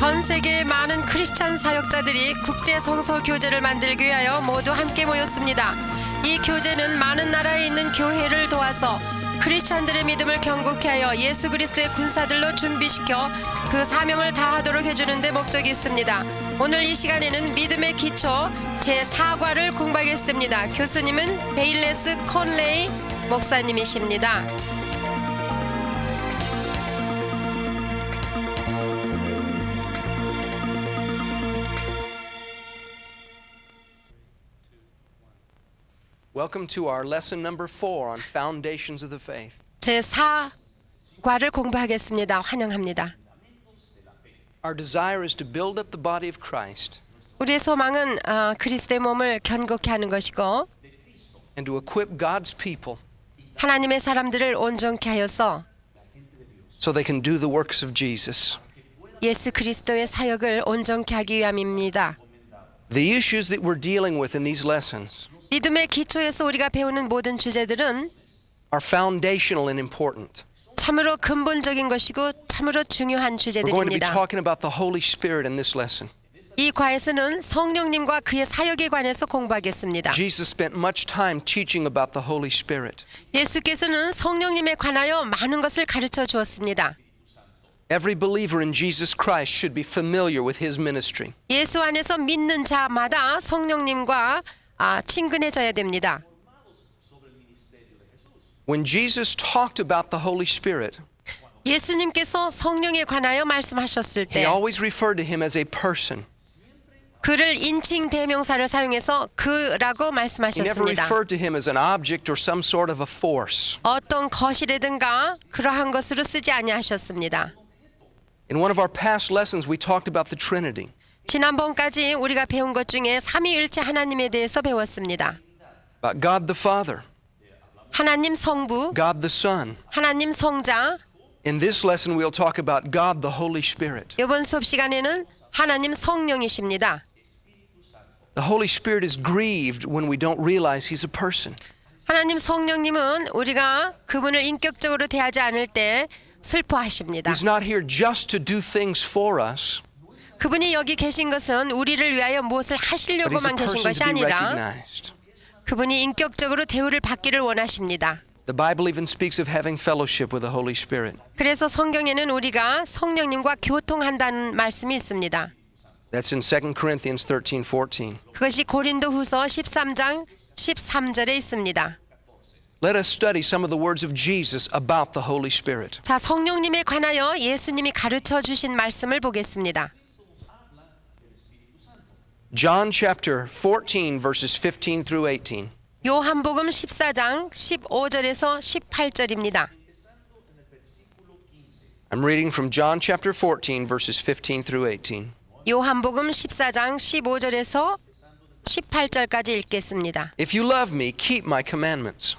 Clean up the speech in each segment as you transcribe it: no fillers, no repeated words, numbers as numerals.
전 세계의 많은 크리스찬 사역자들이 국제 성서 교재를 만들기 위하여 모두 함께 모였습니다. 이 교재는 많은 나라에 있는 교회를 도와서 크리스찬들의 믿음을 견고케 하여 예수 그리스도의 군사들로 준비시켜 그 사명을 다하도록 해주는 데 목적이 있습니다. 오늘 이 시간에는 믿음의 기초 제4과를 공부하겠습니다. 교수님은 베일레스 콘레이 목사님이십니다. Welcome to our lesson number 4 on foundations of the faith. 제4과를 공부하겠습니다. 환영합니다. Our desire is to build up the body of Christ 우리의 소망은 그리스도의 몸을 견고케 하는 것이고 and to equip God's people 하나님의 사람들을 온전케 하여서 so they can do the works of Jesus. 예수 그리스도의 사역을 온전케 하기 위함입니다. The issues that we're dealing with in these lessons 믿음의 기초에서 우리가 배우는 모든 주제들은 are foundational and important. 참으로 근본적인 것이고 참으로 중요한 We're going to be 주제들입니다. talking about the Holy Spirit in this lesson. 이 과에서는 성령님과 그의 사역에 관해서 공부하겠습니다. Jesus spent much time teaching about the Holy Spirit. 예수께서는 성령님에 관하여 많은 것을 가르쳐 주었습니다. Every believer in Jesus Christ should be familiar with his ministry. 예수 안에서 믿는 자마다 성령님과 친근해져야 됩니다. When Jesus talked about the Holy Spirit, 예수님께서 성령에 관하여 말씀하셨을 he 때 always referred to him as a person. 그를 인칭 대명사를 사용해서 그라고 He never 말씀하셨습니다. referred to him as an object or some sort of a force. 어떤 것이라든가 그러한 것으로 쓰지 아니하셨습니다. In one of our past lessons, we talked about the Trinity. 지난번까지 우리가 배운 것 중에 삼위일체 하나님에 대해서 배웠습니다. About God the Father, 하나님 성부, God the Son. 하나님 성자. In this lesson, we'll talk about God the Holy Spirit. 이번 수업 시간에는 하나님 성령이십니다. The Holy Spirit is grieved when we don't realize He's a person. 하나님 성령님은 우리가 그분을 인격적으로 대하지 않을 때 슬퍼하십니다. He's not here just to do things for us, 그분이 여기 계신 것은 우리를 위하여 무엇을 but He's a 하시려고만 계신 person 것이 to be 아니라 recognized. 그분이 인격적으로 대우를 받기를 원하십니다. The Bible even speaks of having fellowship with the Holy Spirit. 그래서 성경에는 우리가 성령님과 교통한다는 말씀이 있습니다. That's in 2 Corinthians 13:14. 그것이 고린도후서 13장 13절에 있습니다. Let us study some of the words of Jesus about the Holy Spirit. 자, 성령님에 관하여 예수님이 가르쳐 주신 말씀을 보겠습니다. John chapter 14 verses 15 through 18. 요한복음 14장 15절에서 18절입니다. I'm reading from John chapter 14 verses 15 through 18. 요한복음 14장 15절에서 18절까지 읽겠습니다. If you love me, keep my commandments.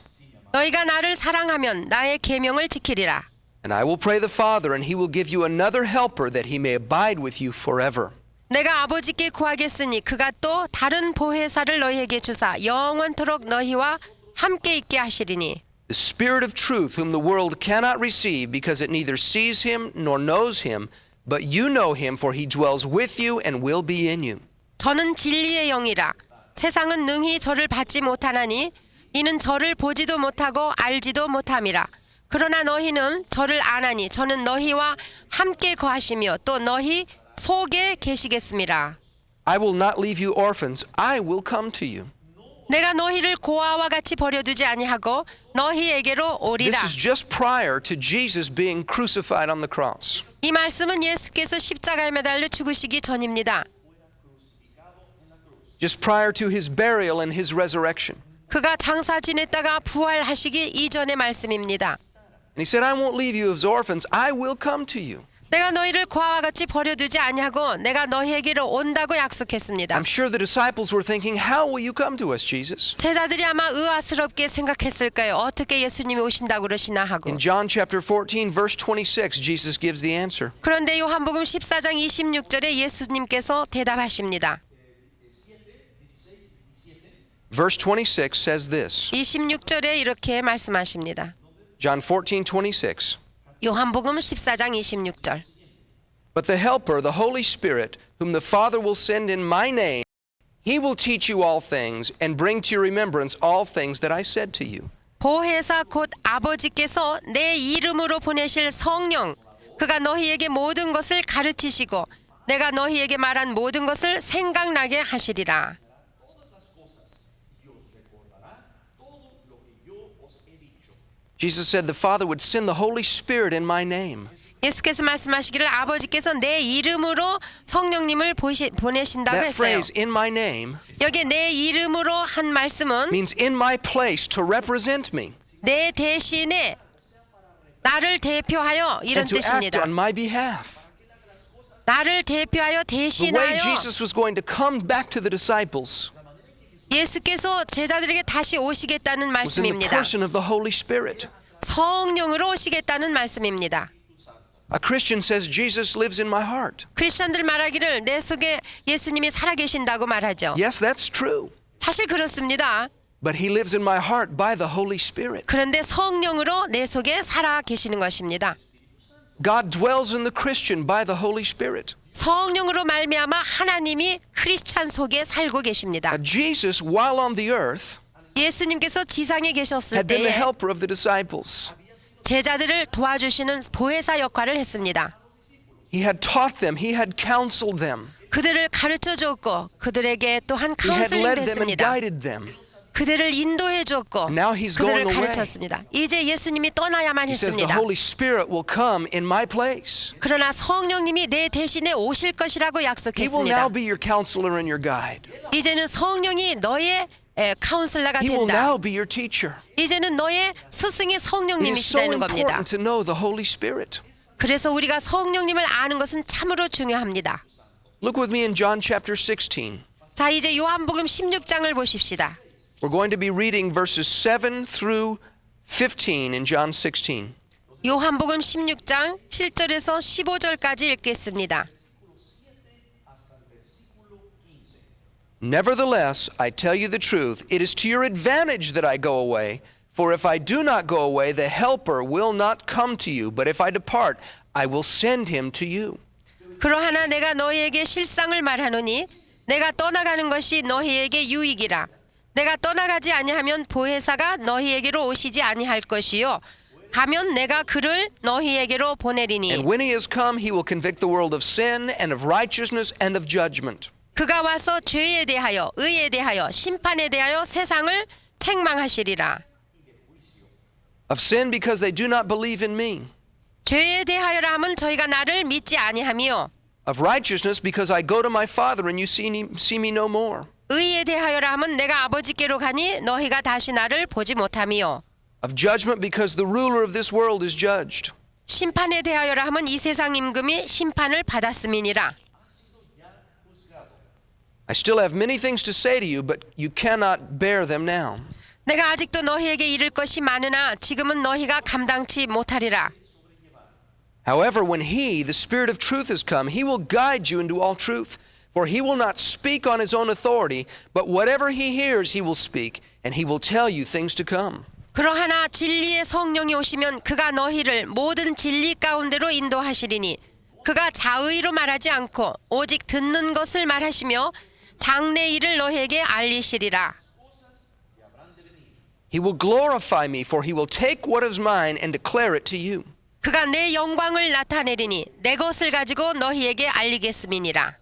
너희가 나를 사랑하면 나의 계명을 지키리라. And I will pray the Father, and he will give you another helper that he may abide with you forever. 내가 아버지께 구하겠으니 그가 또 다른 보혜사를 너희에게 주사 영원토록 너희와 함께 있게 하시리니 The Spirit of truth, whom the world cannot receive because it neither sees him nor knows him, but you know him, for he dwells with you and will be in you. 저는 진리의 영이라 세상은 능히 저를 받지 못하나니 이는 저를 보지도 못하고 알지도 못함이라. 그러나 너희는 저를 아나니 저는 너희와 함께 거하시며 또 너희 속에 계시겠습니다. I will not leave you orphans, I will come to you. 내가 너희를 고아와 같이 버려두지 아니하고 너희에게로 오리라. This is just prior to Jesus being crucified on the cross. 이 말씀은 예수께서 십자가에 매달려 죽으시기 전입니다. Just prior to his burial and his resurrection. 그가 장사 지냈다가 부활하시기 이전의 말씀입니다. And he said, I won't leave you as orphans, I will come to you. 내가 너희를 고아와 같이 버려두지 아니하고 내가 너희에게로 온다고 약속했습니다. I'm sure the disciples were thinking, how will you come to us, Jesus? 제자들이 아마 의아스럽게 생각했을 거예요. 어떻게 예수님이 오신다고 그러시나 하고. In John chapter 14, verse 26, Jesus gives the answer. 그런데 요한복음 14장 26절에 예수님께서 대답하십니다. Verse 26 says this. 26절에 이렇게 말씀하십니다. John 14:26. 요한복음 14장 26절. But the Helper, the Holy Spirit, whom the Father will send in my name, he will teach you all things and bring to your remembrance all things that I said to you. 보혜사 곧 아버지께서 내 이름으로 보내실 성령, 그가 너희에게 모든 것을 가르치시고 내가 너희에게 말한 모든 것을 생각나게 하시리라. Jesus said the Father would send the Holy Spirit in my name. 예수께서 말씀하시기를 아버지께서 내 이름으로 성령님을 보내신다고 That 했어요. phrase, in my name, 여기 내 이름으로 한 말씀은 means in my place to represent me 내 대신에 나를 대표하여 이런 and to act 뜻입니다. on my behalf. 나를 대표하여 The way 대신하여 Jesus was going to come back to the disciples 예수께서 제자들에게 다시 오시겠다는 was in the 말씀입니다. person of the Holy Spirit. 성령으로 오시겠다는 말씀입니다. A Christian says Jesus lives in my heart. 크리스천들 말하기를 내 속에 예수님이 살아계신다고 말하죠. Yes, that's true. 사실 그렇습니다. But he lives in my heart by the Holy Spirit. 그런데 성령으로 내 속에 살아계시는 것입니다. God dwells in the Christian by the Holy Spirit. 성령으로 말미암아 하나님이 크리스찬 속에 살고 계십니다. Now, Jesus, while on the earth, 예수님께서 지상에 계셨을 had been the 때에 helper of the disciples. 제자들을 도와주시는 보혜사 역할을 했습니다. He had taught them. He had counseled them. 그들을 가르쳐 줬고 그들에게 또한 He had 카운슬링도 led them and 했습니다. guided them. 그들을 인도해 줬고 Now he's 그들을 going away. 가르쳤습니다. 이제 예수님이 떠나야만 He says the 했습니다. Holy Spirit will come in my place. 그러나 성령님이 내 대신에 오실 것이라고 He will 약속했습니다. now be your counselor and your guide. 이제는 성령이 너의 카운슬러가 He will 된다. now be your teacher. 이제는 너의 스승이 It is so 성령님이시다는 겁니다. important to know the Holy Spirit. 그래서 우리가 성령님을 아는 것은 참으로 중요합니다. Look with me in John chapter 16. 자, 이제 요한복음 16장을 보십시다. We're going to be reading verses 7 through 15 in John 16. 요한복음 16장 7절에서 15절까지 읽겠습니다. Nevertheless, I tell you the truth, it is to your advantage that I go away. For if I do not go away, the Helper will not come to you. But if I depart, I will send him to you. 그러하나 내가 너희에게 실상을 말하노니 내가 떠나가는 것이 너희에게 유익이라. 내가 떠나가지 아니하면 보혜사가 너희에게로 오시지 아니할 것이요. 가면 내가 그를 너희에게로 보내리니. And when he has come, he will convict the world of sin and of righteousness and of judgment. 그가 와서 죄에 대하여 의에 대하여 심판에 대하여 세상을 책망하시리라. Of sin because they do not believe in me. 죄에 대하여라 함은 저희가 나를 믿지 아니하며 Of righteousness because I go to my Father and you see me no more. 의에 대하여라 함은 내가 아버지께로 가니 너희가 다시 나를 보지 못하며 Of judgment because the ruler of this world is judged. 심판에 대하여라 함은 이 세상 임금이 심판을 받았음이니라. I still have many things to say to you, but you cannot bear them now. 내가 아직도 너희에게 이를 것이 많으나 지금은 너희가 감당치 못하리라. However, when he, the Spirit of truth, has come, he will guide you into all truth. For he will not speak on his own authority, but whatever he hears he will speak, and he will tell you things to come. 그러하나 진리의 성령이 오시면 그가 너희를 모든 진리 가운데로 인도하시리니 그가 자의로 말하지 않고 오직 듣는 것을 말하시며 장래 일을 너희에게 알리시리라. He will glorify me, for he will take what is mine and declare it to you. 그가 내 영광을 나타내리니 내 것을 가지고 너희에게 알리겠음이니라.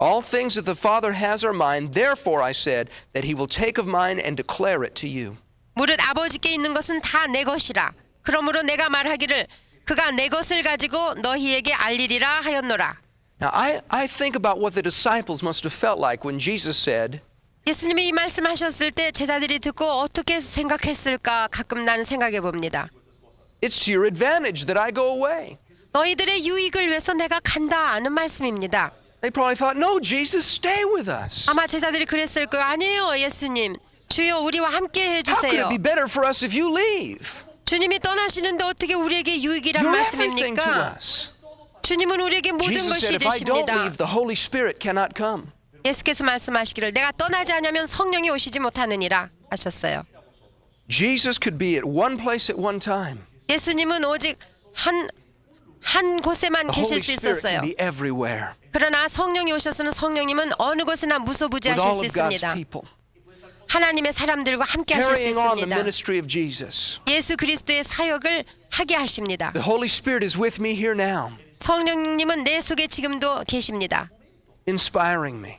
All things that the Father has are mine, therefore I said that he will take of mine and declare it to you. 무릇 아버지께 있는 것은 다 내 것이라. 그러므로 내가 말하기를 그가 내 것을 가지고 너희에게 알리리라 하였노라. Now I think about what the disciples must have felt like when Jesus said, 예수님이 이 말씀하셨을 때 제자들이 듣고 어떻게 생각했을까 가끔 나는 생각해 봅니다. It's to your advantage that I go away. 너희들의 유익을 위해서 내가 간다 하는 말씀입니다. They probably thought, no, Jesus, stay with us. 아마 제자들이 그랬을 거예요. 아니에요, 예수님. 주여 우리와 함께 How could 해주세요. it be better for us if you leave? 주님이 떠나시는데 어떻게 우리에게 유익이란 You're everything to 말씀입니까? us. 주님은 우리에게 모든 Jesus 것이 said, if I don't 되십니다. leave, the Holy Spirit cannot come. 예수께서 말씀하시기를 내가 떠나지 않으면 성령이 오시지 못하느니라 하셨어요. Jesus could be at one place at one time. 예수님은 오직 한 곳에만 The Holy 계실 수 Spirit 있었어요. can be everywhere 그러나 성령이 오셔서는 성령님은 어느 곳에나 with 무소부지하실 all 수 of God's 있습니다. people, 하나님의 사람들과 함께 하실 수 carrying on the 있습니다. ministry of Jesus. 예수 그리스도의 사역을 하게 하십니다. The Holy Spirit is with me here now, 성령님은 내 속에 지금도 계십니다. inspiring me.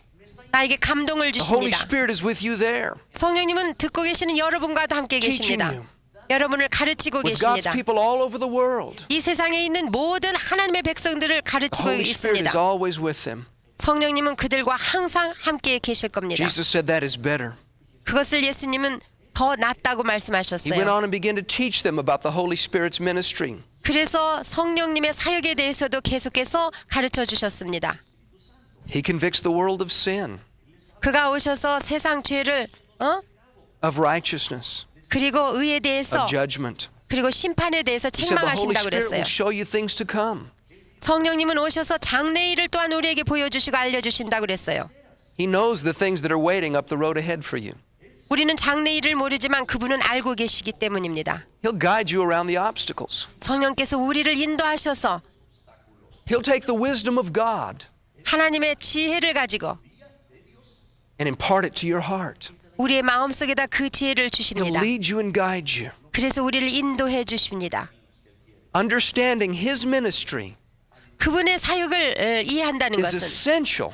나에게 감동을 The Holy 주십니다. Spirit is with you there, 성령님은 듣고 계시는 여러분과도 함께 teaching 계십니다. you. 여러분을 가르치고 With God's 계십니다. people all over the world. 이 세상에 있는 모든 하나님의 백성들을 The 가르치고 Holy Spirit 있습니다. is always with them. 성령님은 그들과 항상 함께 계실 겁니다. Jesus said that is better. 그것을 예수님은 더 낫다고 He went 말씀하셨어요. on and began to teach them about the Holy Spirit's ministry. 그래서 성령님의 사역에 대해서도 계속해서 가르쳐 주셨습니다. He convicts the world of sin, 그가 오셔서 세상 죄를 of righteousness, 그리고 의에 대해서 of judgment. 그리고 심판에 대해서 He said the Holy 책망하신다고 Spirit 그랬어요. will show you things to come. 성령님은 오셔서 장래일을 또한 우리에게 보여주시고 알려주신다고 그랬어요. He knows the things that are waiting up the road ahead for you. 우리는 장래일을 모르지만 그분은 알고 계시기 때문입니다. He'll guide you around the obstacles. 성령께서 우리를 인도하셔서 He'll take the wisdom of God 하나님의 지혜를 가지고 and impart it to your heart. 우리의 마음속에다 그 지혜를 He'll 주십니다. lead you and guide you. 그래서 우리를 인도해 주십니다. Understanding His ministry 그분의 사역을 이해한다는 is 것은 essential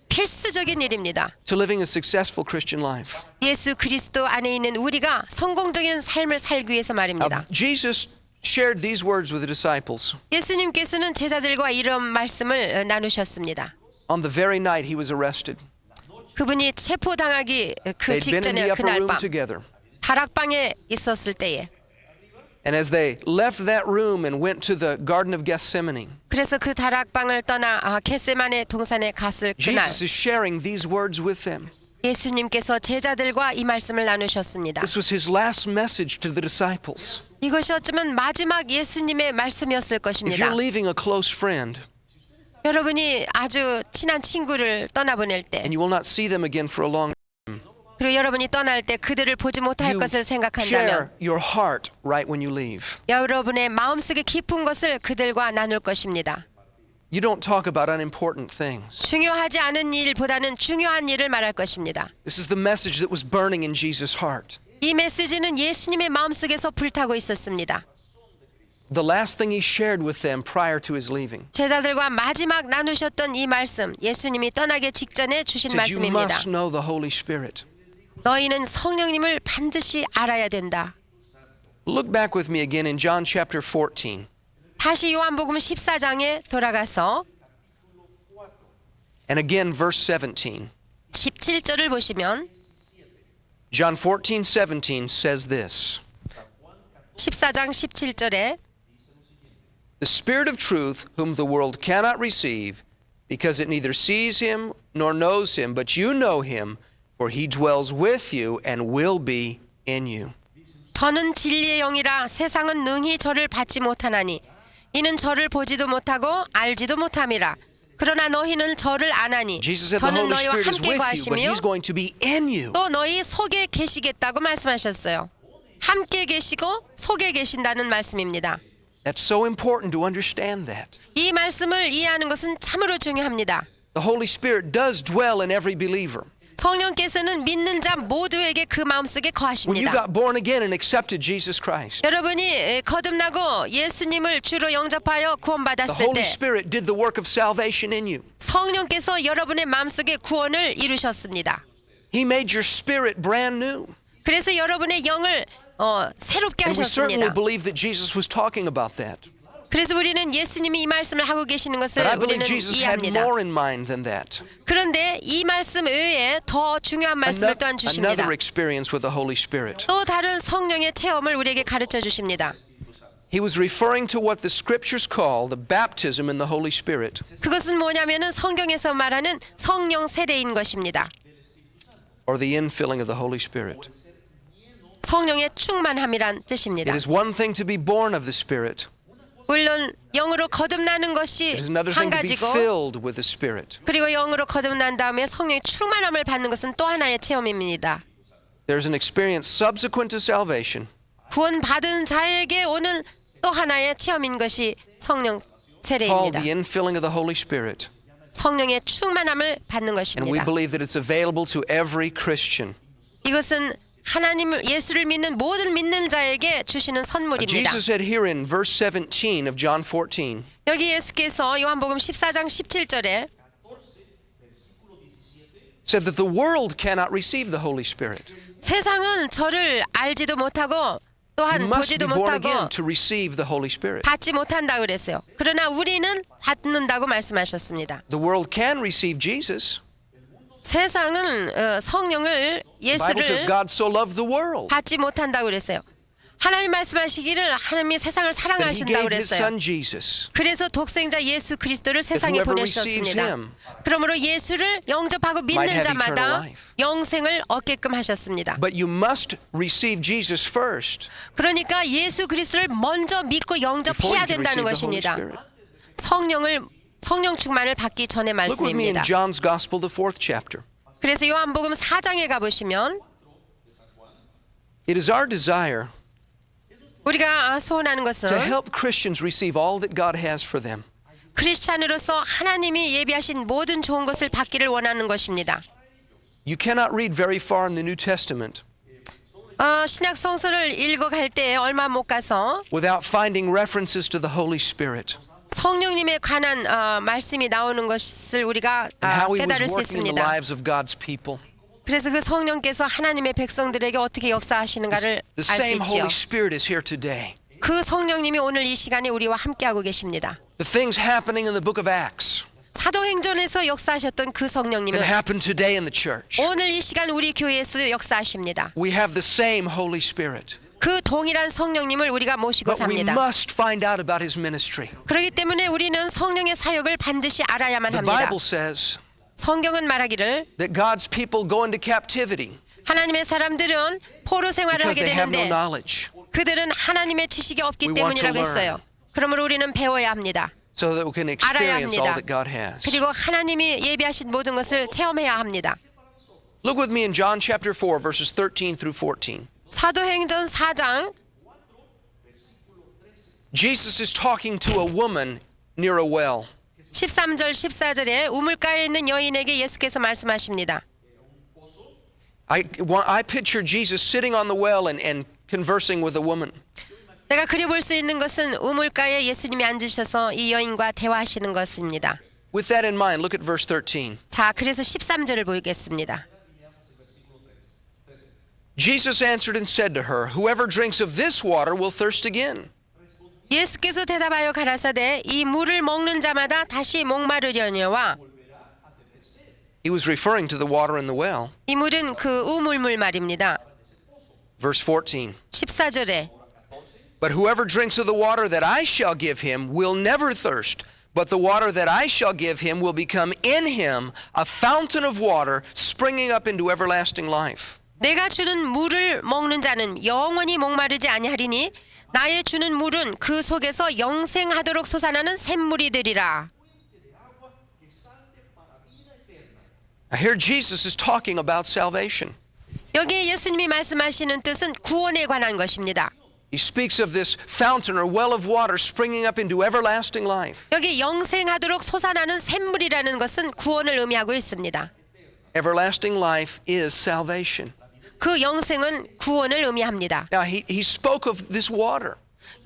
필수적인 일입니다. to living a successful Christian life. 예수 그리스도 안에 있는 우리가 성공적인 삶을 살기 위해서 말입니다. Jesus shared these words with the disciples 예수님께서는 제자들과 이런 말씀을 나누셨습니다. on the very night He was arrested. 그분이 체포당하기 그 They'd been in the 직전에 upper 그날 room 밤 together. 다락방에 있었을 때에 And as they left that room and went to the Garden of Gethsemane, 그래서 그 다락방을 떠나 겟세마네 동산에 갔을 그날 Jesus is sharing these words with them. 예수님께서 제자들과 이 말씀을 나누셨습니다. This was His last message to the disciples. 이것이 어쩌면 마지막 예수님의 말씀이었을 If 것입니다. you're leaving a close friend 여러분이 아주 친한 친구를 떠나보낼 때 and you will not see them again for a long 그리고 여러분이 떠날 때 그들을 보지 못할 you 것을 share 생각한다면 your heart right when you leave. 여러분의 마음속에 깊은 것을 그들과 나눌 것입니다. You don't talk about unimportant things. 중요하지 않은 일보다는 중요한 일을 말할 것입니다. This is the message that was burning in Jesus' heart. 이 메시지는 예수님의 마음속에서 불타고 있었습니다. The last thing He shared with them prior to His leaving. 제자들과 마지막 나누셨던 이 말씀, 예수님이 떠나기 직전에 주신 He said, you 말씀입니다. must know the Holy Spirit. 너희는 성령님을 반드시 알아야 된다. Look back with me again in John chapter 14. 다시 요한복음 14장에 돌아가서 And again verse 17. 17절을 보시면 John 14:17 says this. 14장 17절에 The Spirit of truth, whom the world cannot receive, because it neither sees Him nor knows Him, but you know Him, for He dwells with you and will be in you. 저는 진리의 영이라 세상은 능히 저를 받지 못하나니 이는 저를 보지도 못하고 알지도 못함이라. 그러나 너희는 저를 아나니 Jesus said the 저는 Holy 너희와 Spirit is 함께 with you, but 거하시며 He's going to be in you. 또 너희 속에 계시겠다고 말씀하셨어요. 함께 계시고 속에 계신다는 말씀입니다. That's so important to understand that. 이 말씀을 이해하는 것은 참으로 중요합니다. The Holy Spirit does dwell in every believer. 성령께서는 믿는 자 모두에게 그 마음속에 When you 거하십니다. got born again and accepted Jesus Christ, 여러분이 거듭나고 예수님을 주로 영접하여 the 구원받았을 Holy 때 Spirit did the work of salvation in you. 성령께서 여러분의 마음속에 구원을 이루셨습니다. He made your spirit brand new. 그래서 여러분의 영을 새롭게 And we certainly 하셨습니다. believe that Jesus was talking about that. 그래서 우리는 예수님이 이 말씀을 하고 계시는 것을 But I believe 우리는 Jesus had 이해합니다. more in mind than that. 그런데 이 말씀 외에 더 중요한 말씀을 또한 주십니다. Another experience with the Holy Spirit. 또 다른 성령의 체험을 우리에게 가르쳐 주십니다. He was referring to what the scriptures call the baptism in the Holy Spirit. 그것은 뭐냐면은 성경에서 말하는 성령 세례인 것입니다. Or the infilling of the Holy Spirit. 성령의 충만함이란 It 뜻입니다. is one thing to be born of the Spirit. 물론 영으로 거듭나는 것이 It is another 한 thing to be 가지고 filled with the Spirit. 그리고 영으로 거듭난 다음에 성령의 충만함을 받는 것은 또 하나의 체험입니다. There's an experience subsequent to salvation 구원받은 자에게 오는 또 하나의 체험인 것이 성령 called 세례입니다. the infilling of the Holy Spirit. 성령의 충만함을 받는 And we 것입니다. believe that it's available to every Christian. 이것은 하나님을 예수를 믿는 모든 믿는 자에게 주시는 선물입니다. Jesus said here in verse 17 of John 14, 여기 예수께서 요한복음 14장 17절에 said that the world cannot receive the Holy Spirit. 세상은 저를 알지도 못하고 또한 You must be 보지도 born 못하고 again to receive the Holy Spirit. 받지 못한다고 그랬어요. 그러나 우리는 받는다고 말씀하셨습니다. The world can receive Jesus. 세상은 성령을 The Bible says 예수를 God so loved the world 받지 못한다고 그랬어요. 하나님 말씀하시기를 하나님이 세상을 that He 사랑하신다고 gave His 그랬어요. Son Jesus. 그래서 독생자 예수 그리스도를 세상에 whoever receives 보내셨습니다. him 그러므로 예수를 영접하고 might 믿는 have 자마다 eternal life. 영생을 얻게끔 하셨습니다. But you must receive Jesus first 그러니까 예수 그리스도를 먼저 믿고 before 영접해야 you can 된다는 receive the Holy 것입니다. Spirit. 성령 충만을 받기 전의 Look with me in 말씀입니다. John's Gospel, the 4th chapter. 그래서 요한복음 4장에 가보시면 It is our desire 우리가 소원하는 것은 to help Christians receive all that God has for them. 크리스찬으로서 하나님이 예비하신 모든 좋은 것을 받기를 원하는 것입니다. You cannot read very far in the New Testament 신약 성서를 읽어갈 때 얼마 못 가서 without finding references to the Holy Spirit 성령님에 관한 말씀이 나오는 것을 우리가 and how He 깨달을 was 수 working in the 있습니다. lives of God's people. 그래서 그 성령께서 하나님의 백성들에게 어떻게 역사하시는가를 The 알 수 same 있지요. Holy Spirit is here today. 그 성령님이 오늘 이 시간에 우리와 함께하고 계십니다. The things happening in the book of Acts 사도행전에서 역사하셨던 그 성령님은 can happen today in the church. 오늘 이 시간 우리 교회에서 역사하십니다. We have the same Holy Spirit. 그 동일한 성령님을 우리가 모시고 But we 삽니다. must find out about His ministry. 그렇기 때문에 우리는 성령의 사역을 반드시 알아야만 The 합니다. Bible says 성경은 말하기를 that God's people go into captivity 하나님의 사람들은 포로 생활을 because 하게 they have no 되는데 knowledge, 그들은 하나님의 지식이 없기 We want to 때문이라고 했어요. 그러므로 우리는 배워야 합니다. so that we can 알아야 experience all 합니다. that God has. 그리고 하나님이 예비하신 모든 것을 체험해야 합니다. Look with me in John chapter 4, verses 13 through 14. 사도행전 4장 Jesus is talking to a woman near a well. 13절 14절에 우물가에 있는 여인에게 예수께서 말씀하십니다. I picture Jesus sitting on the well and conversing with a woman. 내가 그려볼 수 있는 것은 우물가에 예수님이 앉으셔서 이 여인과 대화하시는 것입니다. With that in mind, look at verse 13. 자, 그래서 13절을 보겠습니다. Jesus answered and said to her, Whoever drinks of this water will thirst again. 예수께서 대답하여 가라사대 이 물을 먹는 자마다 다시 목마르려니와 He was referring to the water in the well. 이 물은 그 우물물 말입니다. Verse 14. 14절에 But whoever drinks of the water that I shall give him will never thirst, but the water that I shall give him will become in him a fountain of water springing up into everlasting life. 내가 주는 물을 먹는 자는 영원히 목마르지 아니하리니 나의 주는 물은 그 속에서 영생하도록 솟아나는 샘물이 되리라. Now here Jesus is talking about salvation. 여기에 예수님이 말씀하시는 뜻은 구원에 관한 것입니다. He speaks of this fountain or well of water springing up into everlasting life. 여기 영생하도록 솟아나는 샘물이라는 것은 구원을 의미하고 있습니다. Everlasting life is salvation. 그 영생은 구원을 의미합니다. Now he spoke of this water.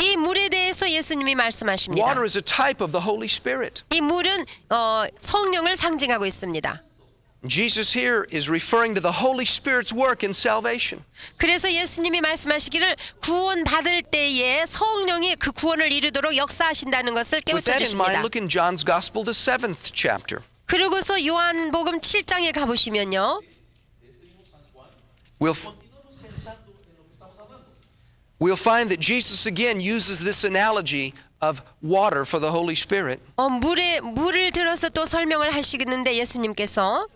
이 물에 대해서 예수님이 말씀하십니다. Water is a type of the Holy Spirit. 이 물은 성령을 상징하고 있습니다. Jesus here is referring to the Holy Spirit's work in salvation. 그래서 예수님이 말씀하시기를 구원 받을 때에 성령이 그 구원을 이루도록 역사하신다는 것을 With that in mind, 깨우쳐 줍니다. look in John's Gospel, the 7th chapter. 그러고서 요한복음 7장에 가보시면요. We'll find that Jesus again uses this analogy of water for the Holy Spirit. 물을 들어서 또 설명을 하시겠는데 예수님께서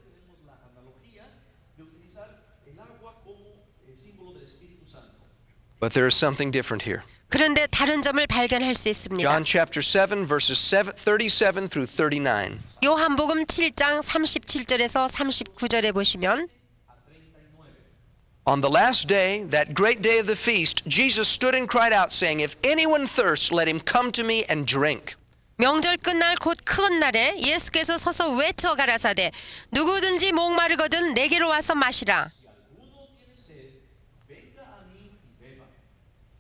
But there is something different here. 그런데 다른 점을 발견할 수 있습니다. John chapter 7, verses 37 through 39. 요한복음 7장 37절에서 39절에 보시면 On the last day, that great day of the feast, Jesus stood and cried out, saying, If anyone thirsts, let him come to me and drink. 명절 끝날 곧 큰 날에 예수께서 서서 외쳐 가라사대 누구든지 목마르거든 내게로 와서 마시라.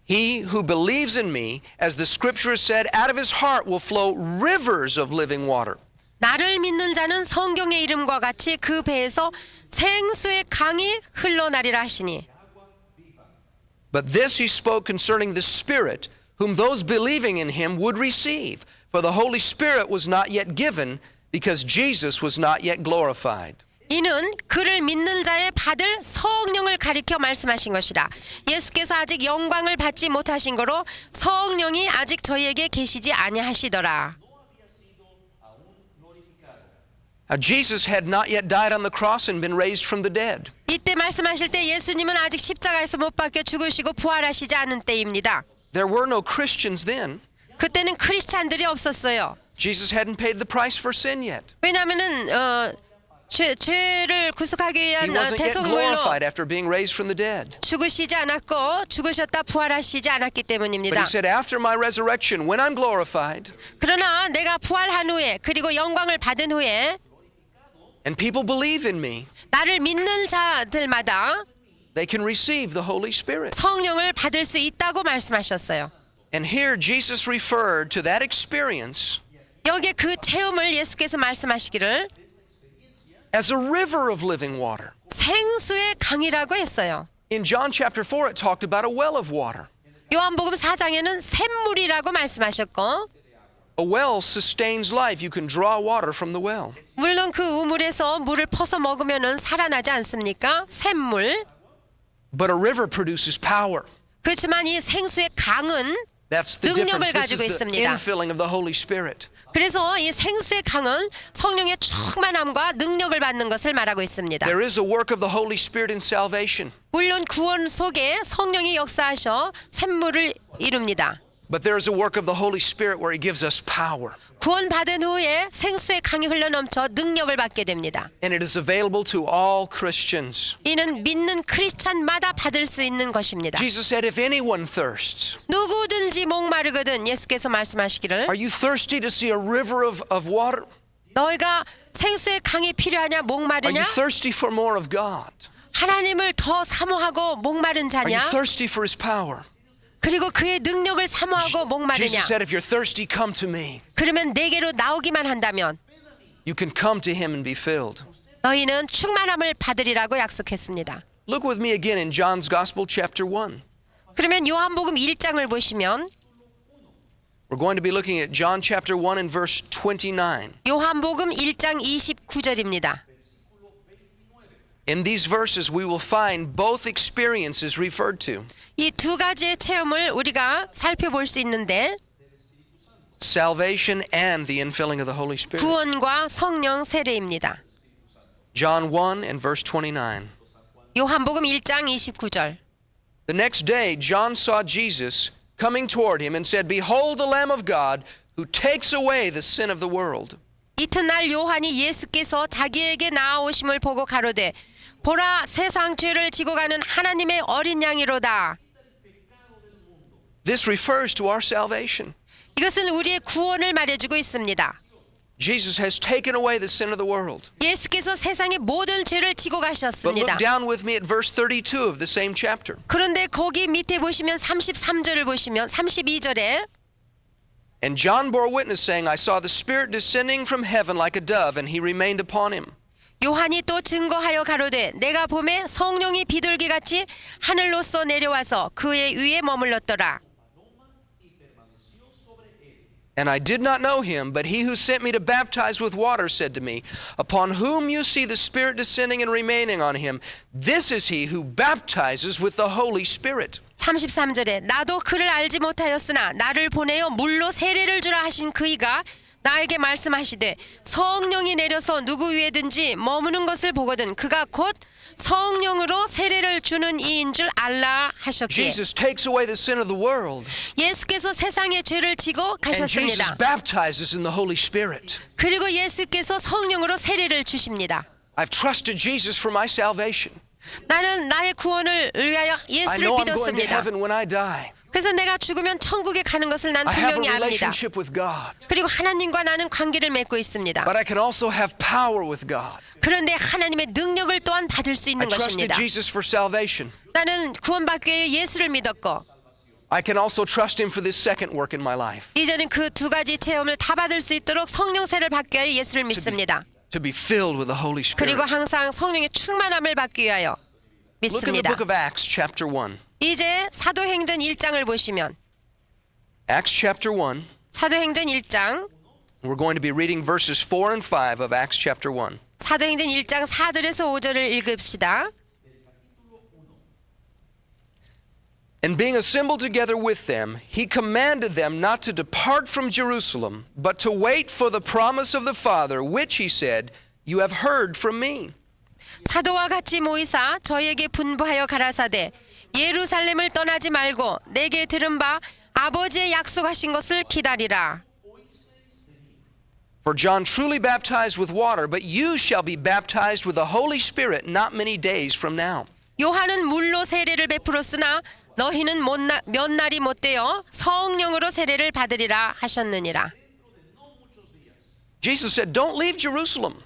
He who believes in me, as the scripture has said, out of his heart will flow rivers of living water. 나를 믿는 자는 성경의 이름과 같이 그 배에서 생수의 강이 흘러나리라 하시니. But this he spoke concerning the Spirit, whom those believing in him would receive. For the Holy Spirit was not yet given, because Jesus was not yet glorified. 이는 그를 믿는 자의 받을 성령을 가리켜 말씀하신 것이라. 예수께서 아직 영광을 받지 못하신 거로 성령이 아직 저희에게 계시지 아니하시더라. Now, Jesus had not yet died on the cross and been raised from the dead. 이때 말씀하실 때 예수님은 아직 십자가에서 못 박혀 죽으시고 부활하시지 않은 때입니다. There were no Christians then. 그때는 크리스찬들이 없었어요. Jesus hadn't paid the price for sin yet. 왜냐하면은 죄를 구속하기 He 위한 wasn't yet 대속물로 glorified after being raised from the dead. 죽으시지 않았고 죽으셨다 부활하시지 않았기 But 때문입니다. he said, after my resurrection, when I'm glorified, 그러나 내가 부활한 후에 그리고 영광을 받은 후에 and people believe in me, 나를 믿는 자들마다 they can receive the Holy Spirit. 성령을 받을 수 있다고 말씀하셨어요. And here Jesus referred to that experience 여기에 그 체험을 예수께서 말씀하시기를 as a river of living water. 생수의 강이라고 했어요. In John chapter 4, it talked about a well of water. 요한복음 4장에는 샘물이라고 말씀하셨고 A well sustains life. You can draw water from the well. 물론 그 우물에서 물을 퍼서 먹으면은 살아나지 않습니까? 샘물. But a river produces power. 그렇지만 이 생수의 강은 That's the 능력을 difference. This 가지고 is the 있습니다. infilling of the Holy Spirit. 그래서 이 생수의 강은 성령의 충만함과 능력을 받는 것을 말하고 있습니다. There is a work of the Holy Spirit in salvation. 물론 구원 속에 성령이 역사하셔 샘물을 이룹니다. But there is a work of the Holy Spirit where He gives us power. 구원받은 후에 생수의 강이 흘러넘쳐 능력을 받게 됩니다. And it is available to all Christians. 이는 믿는 크리스찬마다 받을 수 있는 것입니다. Jesus said, if anyone thirsts, 누구든지 목마르거든 예수께서 말씀하시기를 are you thirsty to see a river of water? 너희가 생수의 강이 필요하냐 Are 목마르냐 you thirsty for more of God? 하나님을 더 사모하고 목마른 Are 자냐 you thirsty for His power? 그리고 그의 능력을 사모하고 목마르냐 Jesus said, if you're thirsty, come to me. 그러면 내게로 나오기만 한다면 You can come to Him and be filled. 너희는 충만함을 받으리라고 약속했습니다. Look with me again in John's Gospel, chapter 1. 그러면 요한복음 1장을 보시면 We're going to be looking at John chapter 1 and verse 29. 요한복음 1장 29절입니다. In these verses, we will find both experiences referred to. 이 두 가지의 체험을 우리가 살펴볼 수 있는데 Salvation and the infilling of the Holy Spirit. 구원과 성령 세례입니다. John 1 and verse 29. 요한복음 1장 29절. The next day, John saw Jesus coming toward him and said, Behold the Lamb of God who takes away the sin of the world. 이튿날 요한이 예수께서 자기에게 나아오심을 보고 가로되 보라 세상 죄를 지고 가는 하나님의 어린 양이로다. This refers to our salvation. 이것은 우리의 구원을 말해주고 있습니다. Jesus has taken away the sin of the world. 예수께서 세상의 모든 죄를 지고 But 가셨습니다. look down with me at verse 32 of the same chapter. 그런데 거기 밑에 보시면 33절을 보시면 32절에 And John bore witness, saying, I saw the Spirit descending from heaven like a dove, and he remained upon him. 요한이 또 증거하여 가로되 내가 봄에 성령이 비둘기같이 하늘로서 내려와서 그의 위에 머물렀더라. And I did not know him, but he who sent me to baptize with water said to me, Upon whom you see the Spirit descending and remaining on him, this is he who baptizes with the Holy Spirit. 33절에 나도 그를 알지 못하였으나 나를 보내어 물로 세례를 주라 하신 그이가 나에게 말씀하시되 성령이 내려서 누구 위에든지 머무는 것을 보거든 그가 곧 성령으로 세례를 주는 이인 줄 알라 하셨기에 Jesus takes away the sin of the world, 예수께서 세상의 죄를 지고 and Jesus 가셨습니다. baptizes in the Holy Spirit. 그리고 예수께서 성령으로 세례를 주십니다. I've trusted Jesus for my salvation. 나는 나의 구원을 위하여 I 예수를 know I'm going to 믿었습니다. heaven when I die. 그래서 내가 죽으면 천국에 가는 것을 난 I have a 분명히 압니다. relationship with God. 그리고 하나님과 나는 관계를 맺고 있습니다. But I can also have power with God. 그런데 하나님의 능력을 또한 받을 수 I 있는 trusted 것입니다. Jesus for salvation. 나는 구원받기 위해 예수를 믿었고 I can also trust Him for this second work in my life. 이제는 그 두 가지 체험을 다 받을 수 있도록 성령세를 받기 위하여 예수를 믿습니다. To be filled with the Holy 그리고 Spirit. 항상 성령의 충만함을 받기 위하여 Look in the 믿습니다. book of Acts chapter 1. 이제 사도행전 1장을 보시면 Acts chapter 1. 사도행전 1장 We're going to be reading verses 4 and 5 of Acts chapter 1. 사도행전 1장 4절에서 5절을 읽읍시다. And being assembled together with them, he commanded them not to depart from Jerusalem, but to wait for the promise of the Father, which he said, You have heard from me. 사도와 같이 모이사 저희에게 분부하여 가라사대 예루살렘을 떠나지 말고 내게 들은 바 아버지의 약속하신 것을 기다리라. For John truly baptized with water, but you shall be baptized with the Holy Spirit not many days from now. 요한은 물로 세례를 베풀었으나 너희는 몇 날이 못되어 성령으로 세례를 받으리라 하셨느니라. Jesus said, Don't leave Jerusalem.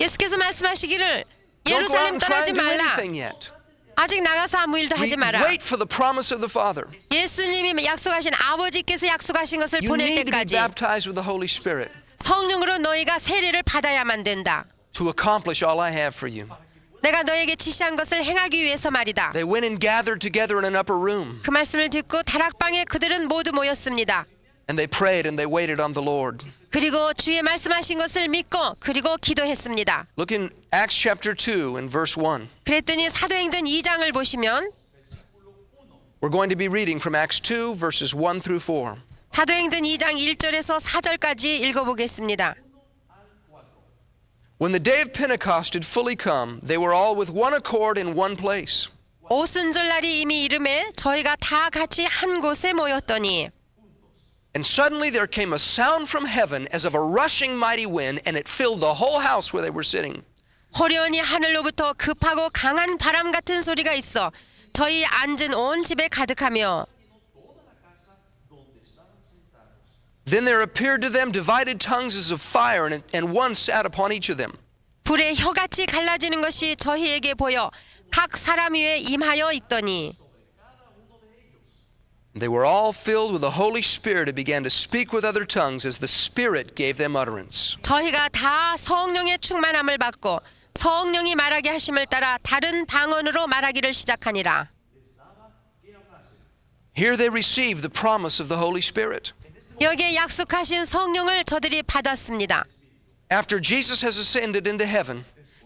예수께서 말씀하시기를 Don't go out 예루살렘 and try 떠나지 and do 말라. anything yet. 아직 나가서 아무 일도 하지 마라. Wait for the promise of the Father. 예수님이 약속하신 아버지께서 약속하신 것을 You 보낼 need to be 때까지 baptized with the Holy Spirit 성령으로 너희가 세례를 받아야만 된다. to accomplish all I have for you. 내가 너에게 지시한 것을 행하기 위해서 말이다. They went and gathered together in an upper room, 그 말씀을 듣고 다락방에 그들은 모두 모였습니다. and they prayed and they waited on the Lord. 그리고 주의 말씀하신 것을 믿고 그리고 기도했습니다. Look in Acts chapter 2 and verse 1. 그랬더니 사도행전 2장을 보시면 We're going to be reading from Acts 2 verses 1 through 4. 사도행전 2장 1절에서 4절까지 읽어보겠습니다. When the day of Pentecost had fully come, they were all with one accord in one place. 오순절날이 이미 이름에 저희가 다 같이 한 곳에 모였더니 And suddenly there came a sound from heaven as of a rushing mighty wind, and it filled the whole house where they were sitting. 호련히 하늘로부터 급하고 강한 바람 같은 소리가 있어 저희 앉은 온 집에 가득하며 Then there appeared to them divided tongues as of fire, and one sat upon each of them. 불의 혀같이 갈라지는 것이 저희에게 보여 각 사람 위에 임하여 있더니 They were all filled with the Holy Spirit and began to speak with other tongues as the Spirit gave them utterance. 저희가 다 성령의 충만함을 받고 성령이 말하게 하심을 따라 다른 방언으로 말하기를 시작하니라. Here they received the promise of the Holy Spirit. 여기에 약속하신 성령을 저들이 받았습니다. After Jesus has ascended into heaven,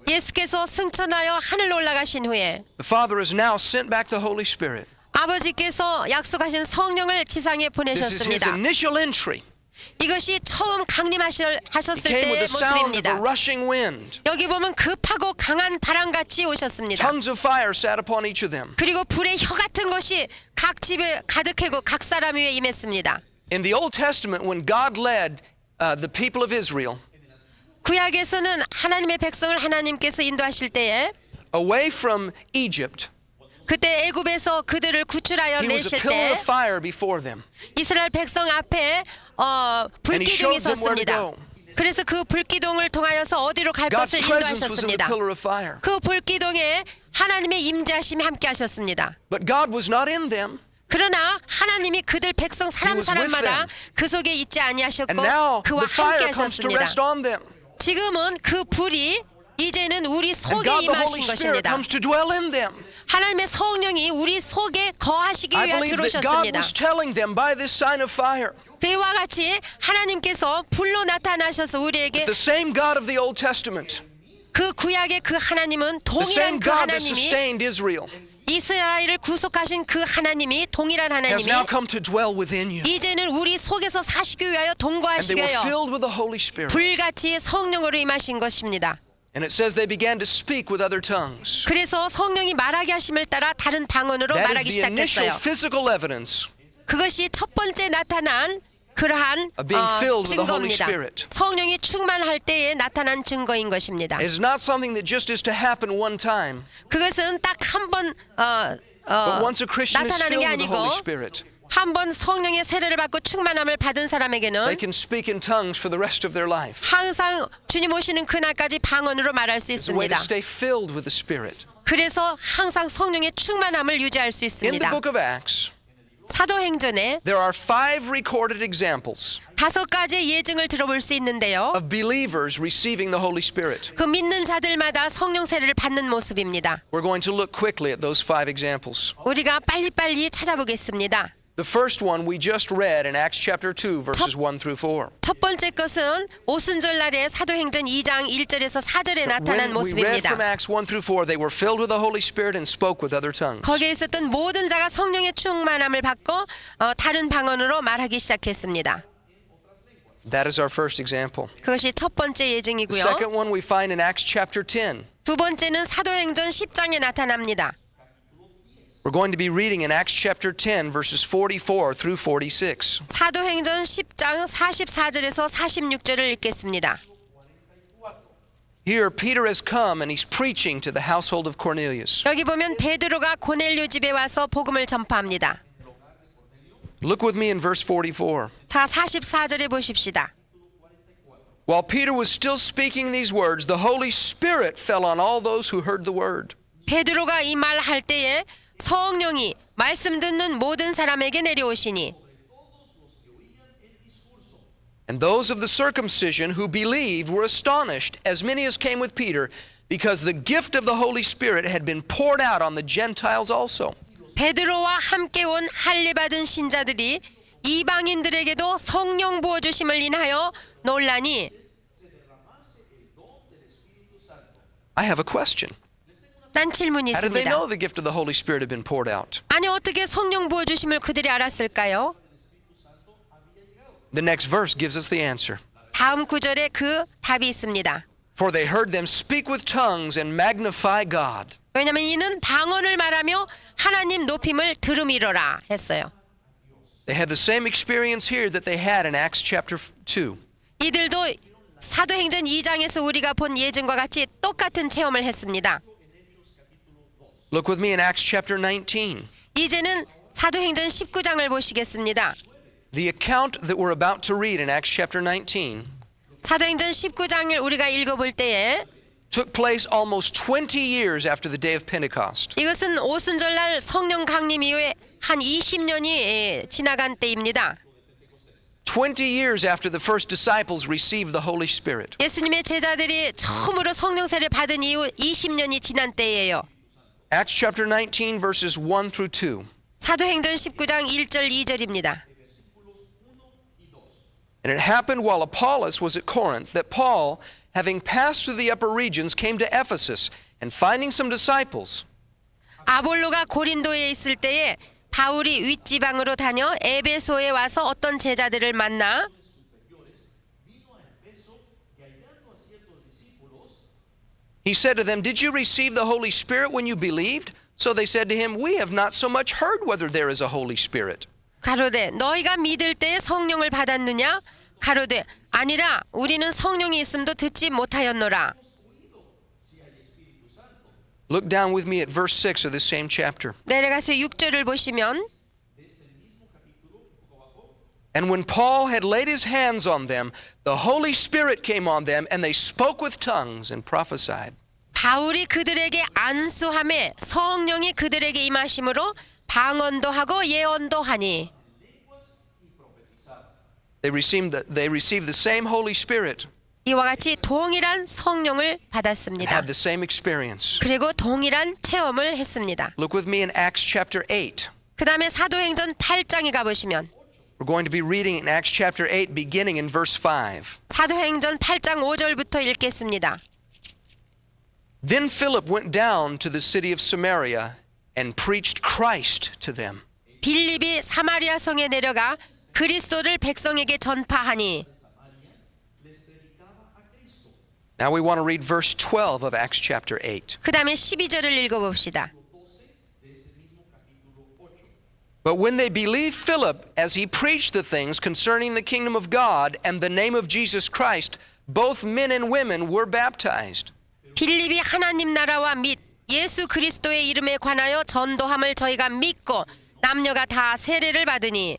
예수께서 승천하여 하늘로 올라가신 후에 the Father has now sent back the Holy Spirit. 아버지께서 약속하신 성령을 지상에 This is his 보내셨습니다. initial entry. 이것이 처음 He 강림하셨을 came with 때의 the sound of a 모습입니다. rushing wind. 여기 보면 급하고 강한 바람같이 오셨습니다. Tongues of fire sat upon each of them. 그리고 불의 혀 같은 것이 각 집에 가득하고 각 사람 위에 임했습니다. In the Old Testament, when God led the people of Israel 구약에서는 하나님의 백성을 하나님께서 인도하실 때에 away from Egypt, 그때 애굽에서 그들을 구출하여 He was a 내실 pillar 때 of fire before them. 이스라엘 백성 앞에 And he 불기둥이 showed them where to 섰습니다. go. 그래서 그 불기둥을 통하여서 어디로 갈 God's 것을 presence was in the 인도하셨습니다. pillar of fire. 그 불기둥에 하나님의 임재하심이 함께 하셨습니다. But God was not in them. 그러나 하나님이 그들 백성 He was with 사람마다 them. 그 속에 있지 아니하셨고 And now 그와 the fire 함께 comes to 하셨습니다. rest on them. 지금은 그 불이 이제는 우리 And 속에 God, the Holy 임하신 Spirit, 것입니다. comes to dwell in them. 하나님의 성령이 우리 속에 거하시기 I 위해 believe that God 들어오셨습니다. was telling them by this sign of fire, 그와 같이 하나님께서 불로 나타나셔서 우리에게 the same God of the Old Testament, 그 구약의 그 하나님은 the 동일한 same 그 God that 하나님이 sustained Israel, 이스라엘을 구속하신 그 하나님이 동일한 has 하나님이 now come to dwell within you. 이제는 우리 속에서 사시기 위하여 And they 동거하시기 were 위하여 filled with the Holy Spirit. 불같이 성령으로 임하신 것입니다. And it says they began to speak with other tongues. 그래서 성령이 말하게 하심을 따라 다른 방언으로 That 말하기 is the initial 시작했어요. physical evidence 그것이 첫 번째 나타난 그러한 of being filled with the Holy 증거입니다. Spirit. 성령이 충만할 때에 나타난 증거인 것입니다. It is not something that just is to happen one time. 그것은 딱 한 번 But once a Christian is 나타나는 filled 게 with the Holy 아니고 Spirit, 한 번 성령의 세례를 받고 충만함을 받은 they 사람에게는 can speak in tongues for the rest of their life. 항상 주님 오시는 그날까지 방언으로 말할 수 It's a way to 있습니다. stay filled with the Spirit. 그래서 항상 성령의 충만함을 유지할 수 In the 있습니다. book of Acts, 사도행전에 there are 5 recorded examples 5가지의 예증을 들어볼 수 있는데요. of believers receiving the Holy Spirit. 그 믿는 자들마다 성령 세례를 받는 모습입니다. We're going to look quickly at those 5 examples. 우리가 빨리빨리 찾아보겠습니다. The first one we just read in Acts chapter 2, verses 1 through 4. 첫 번째 것은 오순절 날에 사도행전 2장 1절에서 4절에 나타난 When we read from 모습입니다. Acts 1 through 4, they were filled with the Holy Spirit and spoke with other tongues. 거기에 있었던 모든 자가 성령의 충만함을 받고 다른 방언으로 말하기 시작했습니다. That is our first example. 그것이 첫 번째 The 예증이고요. second one we find in Acts chapter 10. 두 번째는 사도행전 10장에 나타납니다. We're going to be reading in Acts chapter 10, verses 44 through 46. 사도행전 10장 44절에서 46절을 읽겠습니다. Here, Peter has come and he's preaching to the household of Cornelius. 여기 보면 베드로가 고넬료 집에 와서 복음을 전파합니다. Look with me in verse 44. 자, 44절에 보십시다. While Peter was still speaking these words, the Holy Spirit fell on all those who heard the word. 베드로가 이 말 할 때에 성령이 말씀 듣는 모든 사람에게 내려오시니 And those of the circumcision who believed were astonished, as many as came with Peter, because the gift of the Holy Spirit had been poured out on the Gentiles also. 베드로와 함께 온 할례 받은 신자들이 이방인들에게도 성령 부어 주심을 인하여 논란이. I have a question. 난 질문이 How did they 있습니다. know the gift of the Holy Spirit had been poured out? 아니 어떻게 성령 부어 주심을 그들이 알았을까요? The next verse gives us the answer. 다음 구절에 그 답이 있습니다. For they heard them speak with tongues and magnify God. 왜냐하면 이는 방언을 말하며 하나님 높임을 들음이로라 했어요. They had the same experience here that they had in Acts chapter 2. 이들도 사도행전 2장에서 우리가 본 예증과 같이 똑같은 체험을 했습니다. Look with me in Acts chapter 19. 이제는 사도행전 19장을 보시겠습니다. The account that we're about to read in Acts chapter 19 사도행전 19장을 우리가 읽어볼 때에 took place almost 20 years after the day of Pentecost. 이것은 오순절날 성령 강림 이후에 한 20년이 지나간 때입니다. 20 years after the first disciples received the Holy Spirit. 예수님의 제자들이 처음으로 성령 세례 받은 이후 20년이 지난 때예요. Acts chapter 19 verses 1 through 2. 사도행전 19장 1절 2절입니다. And it happened while Apollos was at Corinth that Paul, having passed through the upper regions, came to Ephesus, and finding some disciples, 아볼로가 고린도에 있을 때에 바울이 윗지방으로 다녀 에베소에 와서 어떤 제자들을 만나 he said to them, Did you receive the Holy Spirit when you believed? So they said to him, We have not so much heard whether there is a Holy Spirit. 가로되 너희가 믿을 때에 성령을 받았느냐? 가로되 아니라 우리는 성령이 있음도 듣지 못하였노라. Look down with me at verse 6 of this same chapter. 내려가서 6절을 보시면 And when Paul had laid his hands on them, the Holy Spirit came on them, and they spoke with tongues and prophesied. 바울이 그들에게 안수함에 성령이 그들에게 임하심으로 방언도 하고 예언도 하니. They received the same Holy Spirit, 이와 같이 동일한 성령을 and 받았습니다. had the same experience. 그리고 동일한 체험을 했습니다. Look with me in Acts chapter 8. 그 다음에 사도행전 8장에 가보시면 We're going to be reading in Acts chapter 8, beginning in verse 5. 사도행전 8장 5절부터 읽겠습니다. Then Philip went down to the city of Samaria and preached Christ to them. 빌립이 사마리아 성에 내려가 그리스도를 백성에게 전파하니. Now we want to read verse 12 of Acts chapter 8. 그 다음에 12절을 읽어봅시다. But when they believed Philip as he preached the things concerning the kingdom of God and the name of Jesus Christ, both men and women were baptized. 빌립이 하나님 나라와 및 예수 그리스도의 이름에 관하여 전도함을 저희가 믿고 남녀가 다 세례를 받으니.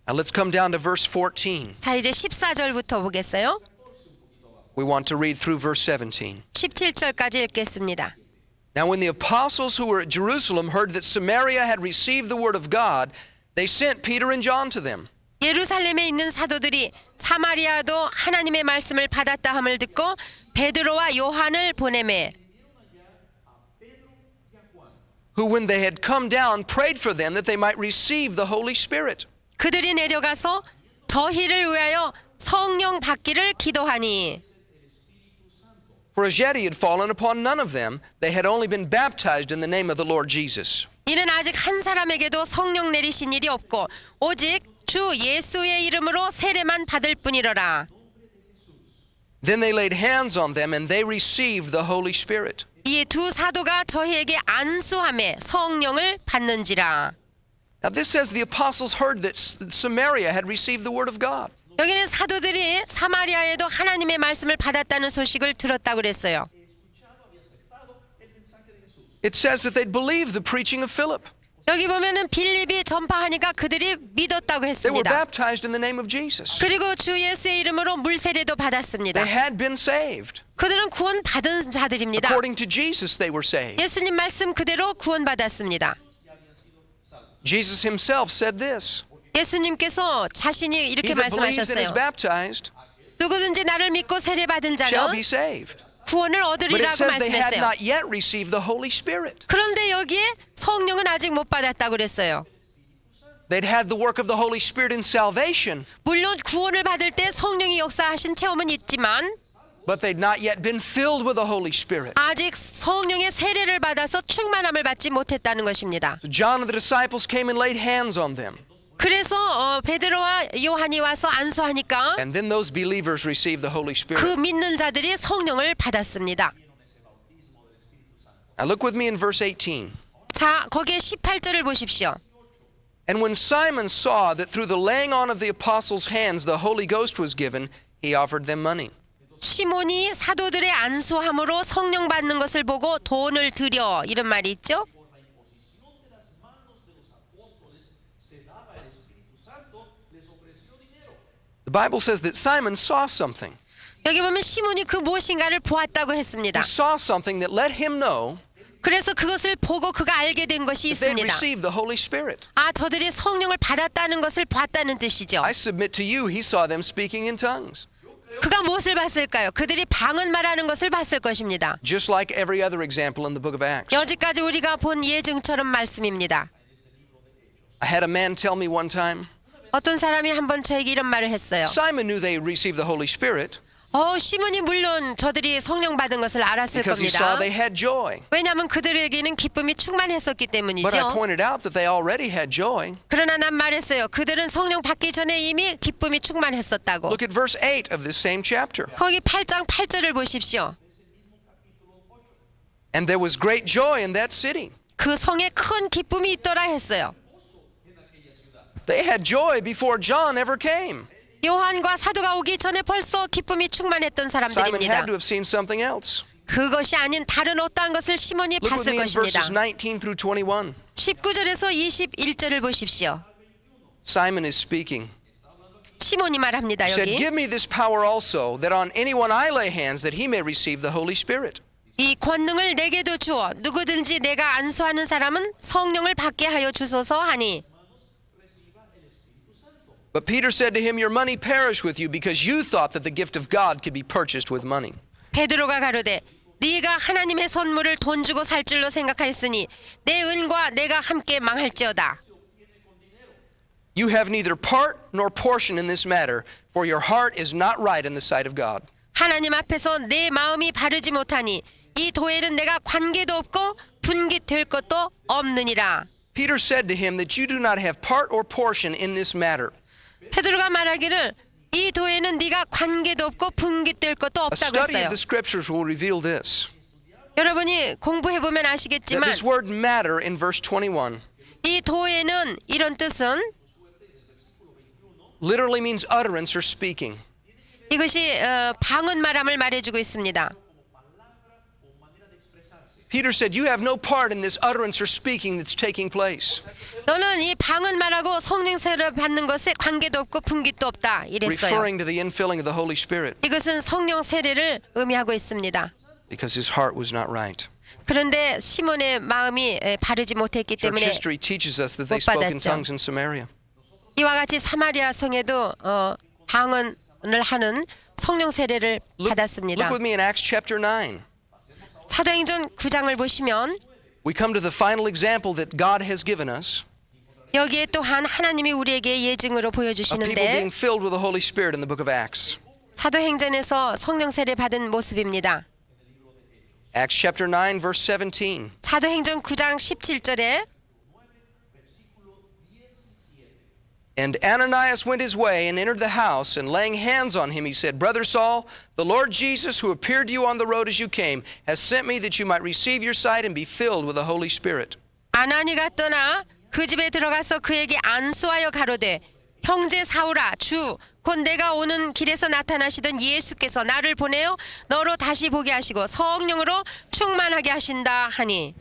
Now let's come down to verse 14. 자, 이제 14절부터 보겠어요. We want to read through verse 17. 17절까지 읽겠습니다. Now when the apostles who were at Jerusalem heard that Samaria had received the word of God, they sent Peter and John to them. 예루살렘에 있는 사도들이 사마리아도 하나님의 말씀을 받았다 함을 듣고 베드로와 요한을 보내매, who when they had come down prayed for them that they might receive the Holy Spirit. 그들이 내려가서 저희를 위하여 성령 받기를 기도하니. For as yet he had fallen upon none of them. They had only been baptized in the name of the Lord Jesus. 이는 아직 한 사람에게도 성령 내리신 일이 없고 오직 주 예수의 이름으로 세례만 받을 뿐이로라. Then they laid hands on them and they received the Holy Spirit. 이 두 사도가 저희에게 안수함에 성령을 받는지라. Now this says the apostles heard that Samaria had received the word of God. 여기는 사도들이 사마리아에도 하나님의 말씀을 받았다는 소식을 들었다고 그랬어요. It says that they'd believed the preaching of Philip. 여기 보면은 빌립이 전파하니까 그들이 믿었다고 They were 했습니다. baptized in the name of Jesus. 그리고 주 예수의 이름으로 물세례도 받았습니다. They had been saved. 그들은 구원 받은 자들입니다. According to Jesus, they were saved. 예수님 말씀 그대로 구원 받았습니다. Jesus himself said this. 예수님께서 자신이 He 이렇게 that believes and is 말씀하셨어요. baptized 누구든지 나를 믿고 세례 받은 shall 자는 be saved. 구원을 But it 얻으리라고 says they had 말씀했어요. not yet received the Holy Spirit. 그런데 여기에 성령은 아직 못 받았다고 그랬어요. They'd had the work of the Holy Spirit in salvation, 물론 구원을 받을 때 성령이 역사하신 체험은 있지만 but they'd not yet been filled with the Holy Spirit. 아직 성령의 세례를 받아서 충만함을 받지 못했다는 것입니다. So John and the disciples came and laid hands on them. 그래서 베드로와 요한이 와서 안수하니까 And then those believers received the Holy Spirit. 그 믿는 자들이 성령을 받았습니다. Now look with me in verse 18. 자, 거기에 18절을 보십시오. And when Simon saw that through the laying on of the apostles' hands the Holy Ghost was given, he offered them money. 시몬이 사도들의 안수함으로 성령 받는 것을 보고 돈을 드려, 이런 말이 있죠. The Bible says that Simon saw something. 여기 보면 시몬이 그 무엇인가를 보았다고 했습니다. He saw something that let him know 그래서 그것을 보고 그가 알게 된 것이 that they'd 있습니다. received the Holy Spirit. 아, 저들이 성령을 받았다는 것을 봤다는 뜻이죠. I submit to you, he saw them speaking in tongues. 그가 무엇을 봤을까요? 그들이 방언 말하는 것을 봤을 것입니다. Just like every other example in the book of Acts. 여지까지 우리가 본 예증처럼 말씀입니다. I had a man tell me one time, 어떤 사람이 한번 저에게 이런 말을 했어요. Simon knew they received the Holy Spirit 시몬이 물론 저들이 성령 받은 것을 알았을 because he 겁니다. saw they had joy. 왜냐하면 그들에게는 기쁨이 충만했었기 But I 때문이죠. pointed out that they already had joy. 그러나 난 말했어요. 그들은 성령 받기 전에 이미 기쁨이 충만했었다고. Look at verse 8 of this same chapter. 거기 8장 8절을 보십시오. And there was great joy in that city. 그 성에 큰 기쁨이 있더라 했어요. They had joy before John ever came. 요한과 사도가 오기 전에 벌써 기쁨이 충만했던 Simon 사람들입니다. had to have seen something else. 그것이 아닌 다른 어떠한 것을 시몬이 Look with 봤을 me in 것입니다. verses 19 through 21. 19절에서 21절을 보십시오. Simon is speaking. 시몬이 말합니다. He said, 여기 give me this power also, that on anyone I lay hands, that he may receive the Holy Spirit. 이 권능을 내게도 주어 누구든지 내가 안수하는 사람은 성령을 받게 하여 주소서 하니. But Peter said to him, your money perish with you, because you thought that the gift of God could be purchased with money. 베드로가 가로되 네가 하나님의 선물을 돈 주고 살 줄로 생각하였으니 내 은과 내가 함께 망할지어다. You have neither part nor portion in this matter, for your heart is not right in the sight of God. 하나님 앞에서 내 마음이 바르지 못하니 이 도에는 내가 관계도 없고 분깃될 것도 없느니라. Peter said to him that you do not have part or portion in this matter. 베드로가 말하기를 이 도에는 네가 관계도 없고 분깃될 것도 A 없다고 study 했어요. of the scriptures will reveal this. 여러분이 공부해보면 That 아시겠지만 this word matter in verse 21 이 도에는 이런 뜻은 literally means utterance or speaking. 이것이 방언 말함을 말해주고 있습니다. Peter said, you have no part in this utterance or speaking that's taking place. 너는 이 방언 말하고 성령 세례를 받는 것에 관계도 없고 분깃도 없다 이랬어요. Referring to the infilling of the Holy Spirit 이것은 성령 세례를 의미하고 있습니다. because his heart was not right. 그런데 시몬의 마음이 바르지 못했기 Church 때문에 history teaches us that they 못 spoke in 받았죠. tongues in Samaria. 이와 같이 사마리아 성에도 방언을 하는 성령 세례를 받았습니다. Look with me in Acts chapter 9. 사도행전 9장을 보시면 We come to the final example that God has given us 여기에 또한 하나님이 우리에게 예증으로 of people 보여주시는데 being filled with the Holy Spirit in the book of Acts. 사도행전에서 성령 세례 받은 모습입니다. Acts chapter 9 verse 17. 사도행전 9장 17절에 And Ananias went his way and entered the house, and laying hands on him, he said, Brother Saul, the Lord Jesus, who appeared to you on the road as you came, has sent me that you might receive your sight and be filled with the Holy Spirit. 아나니가 떠나 그 집에 들어가서 그에게 안수하여 가로되 형제 사울아 주 곧 내가 오는 길에서 나타나시던 예수께서 나를 보내어 너로 다시 보게 하시고 성령으로 충만하게 하신다 하니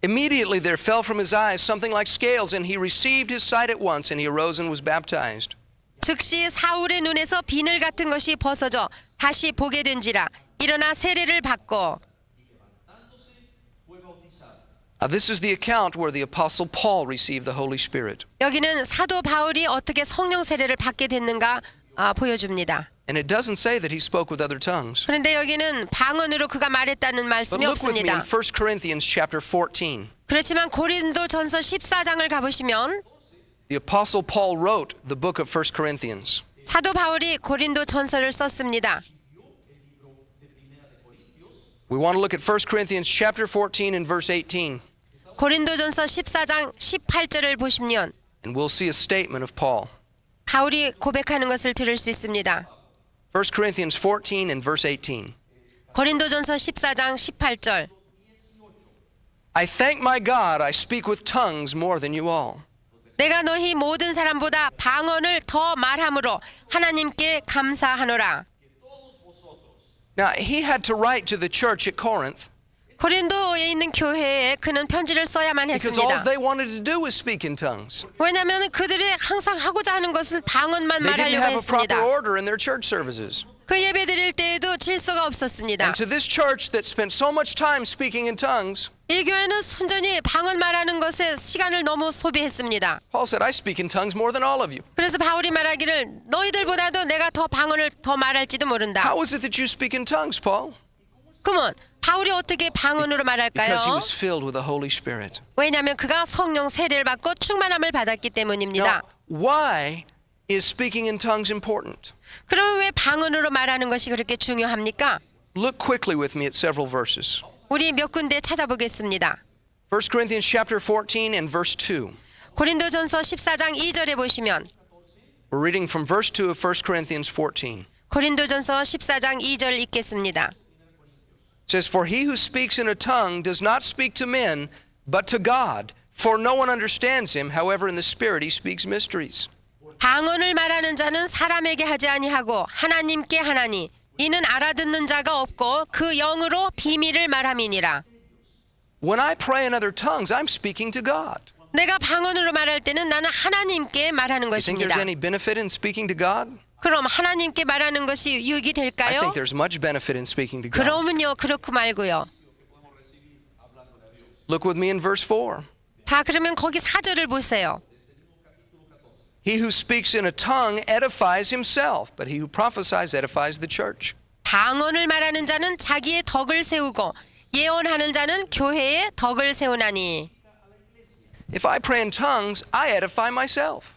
Immediately there fell from his eyes something like scales, and he received his sight at once, and he arose and was baptized. 즉시 사울의 눈에서 비늘 같은 것이 벗어져 다시 보게 된지라 일어나 세례를 받고 This is the account where the Apostle Paul received the Holy Spirit. 여기는 사도 바울이 어떻게 성령 세례를 받게 됐는가 보여줍니다. And it doesn't say that he spoke with other tongues. 그런데 여기는 방언으로 그가 말했다는 But 말씀이 look with me in 없습니다. 1 Corinthians chapter 14. 그렇지만 고린도전서 14장을 가보시면 The Apostle Paul wrote the book of 1 Corinthians. 사도 바울이 고린도전서를 썼습니다. We want to look at 1 Corinthians chapter 14 and verse 18. 고린도전서 14장 18절을 보시면 And we'll see a statement of Paul. 바울이 고백하는 것을 들을 수 있습니다. 1 Corinthians 14 and verse 18. 고린도전서 14장 18절 I thank my God I speak with tongues more than you all. 내가 너희 모든 사람보다 방언을 더 말함으로 하나님께 감사하노라. Now, he had to write to the church at Corinth 고린도에 있는 교회에 그는 편지를 써야만 because all 했습니다. they wanted to do was speak in tongues. 왜냐하면 그들이 항상 하고자 하는 것은 방언만 They didn't 말하려고 have a proper 했습니다. order in their church services. 그 예배 드릴 때에도 질서가 없었습니다. And to this church that spent so much time speaking in tongues, 이 교회는 순전히 방언 말하는 것에 시간을 너무 소비했습니다. Paul said, I speak in tongues more than all of you. 그래서 바울이 말하기를 너희들보다도 내가 더 방언을 더 말할지도 모른다. How is it that you speak in tongues, Paul? 그러면 바울이 어떻게 방언으로 말할까요? Because he was filled with the Holy Spirit. 왜냐하면 그가 성령 세례를 받고 충만함을 받았기 때문입니다. Now, why is speaking in tongues important? 그럼 왜 방언으로 말하는 것이 그렇게 중요합니까? Look quickly with me at several verses. 우리 몇 군데 찾아보겠습니다. 1 Corinthians chapter 14 and verse 2. 고린도전서 14장 2절에 보시면 We're reading from verse 2 of 1 Corinthians 14. 고린도전서 14장 2절 읽겠습니다. It says, For he who speaks in a tongue does not speak to men, but to God. For no one understands him. However, in the Spirit he speaks mysteries. 방언을 말하는 자는 사람에게 하지 아니하고 하나님께 하나니 이는 알아듣는 자가 없고 그 영으로 비밀을 말함이니라. When I pray in other tongues, I'm speaking to God. 내가 방언으로 말할 때는 나는 하나님께 말하는 You think there's 것입니다. any benefit in speaking to God? 그럼 하나님께 말하는 것이 유익이 I 될까요? think there's much benefit in speaking to God. 그러면요 그렇고 말고요. Look with me in verse 4. 자 그러면 거기 4절을 보세요. He who speaks in a tongue edifies himself, but he who prophesies edifies the church. 방언을 말하는 자는 자기의 덕을 세우고 예언하는 자는 교회의 덕을 세우나니. If I pray in tongues, I edify myself.